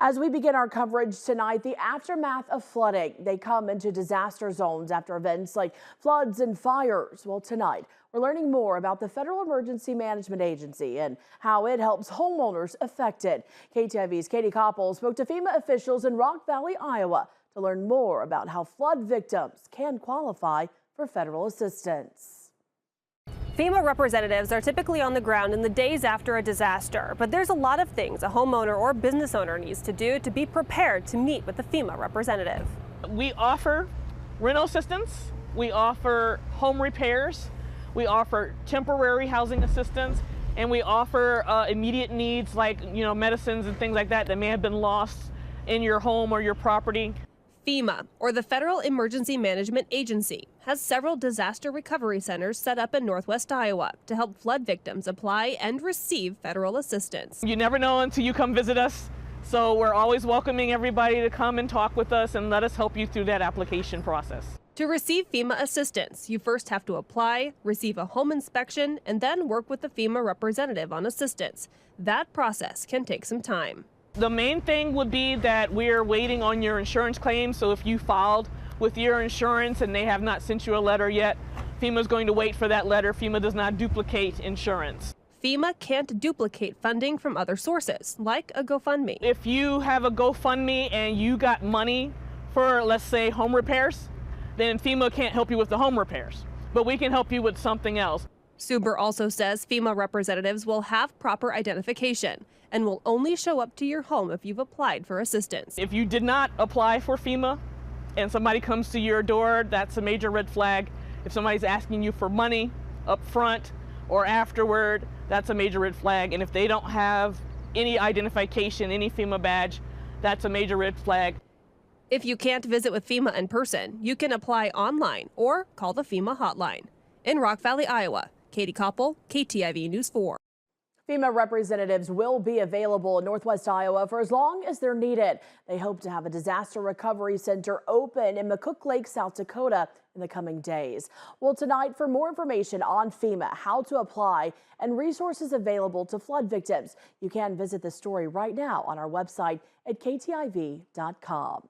As we begin our coverage tonight, the aftermath of flooding. They come into disaster zones after events like floods and fires. Well, tonight, we're learning more about the Federal Emergency Management Agency and how it helps homeowners affected. KTIV's Katie Koppel spoke to FEMA officials in Rock Valley, Iowa, to learn more about how flood victims can qualify for federal assistance. FEMA representatives are typically on the ground in the days after a disaster, but there's a lot of things a homeowner or business owner needs to do to be prepared to meet with the FEMA representative. We offer rental assistance, we offer home repairs, we offer temporary housing assistance, and we offer immediate needs like medicines and things like that that may have been lost in your home or your property. FEMA, or the Federal Emergency Management Agency, has several disaster recovery centers set up in Northwest Iowa to help flood victims apply and receive federal assistance. You never know until you come visit us, so we're always welcoming everybody to come and talk with us and let us help you through that application process. To receive FEMA assistance, you first have to apply, receive a home inspection, and then work with the FEMA representative on assistance. That process can take some time. The main thing would be that we're waiting on your insurance claim, so if you filed with your insurance and they have not sent you a letter yet, FEMA is going to wait for that letter. FEMA does not duplicate insurance. FEMA can't duplicate funding from other sources, like a GoFundMe. If you have a GoFundMe and you got money for, let's say, home repairs, then FEMA can't help you with the home repairs, but we can help you with something else. Suber also says FEMA representatives will have proper identification and will only show up to your home if you've applied for assistance. If you did not apply for FEMA and somebody comes to your door, that's a major red flag. If somebody's asking you for money up front or afterward, that's a major red flag. And if they don't have any identification, any FEMA badge, that's a major red flag. If you can't visit with FEMA in person, you can apply online or call the FEMA hotline. In Rock Valley, Iowa, Katie Koppel, KTIV News 4. FEMA representatives will be available in Northwest Iowa for as long as they're needed. They hope to have a disaster recovery center open in McCook Lake, South Dakota in the coming days. Well, tonight, for more information on FEMA, how to apply, and resources available to flood victims, you can visit the story right now on our website at ktiv.com.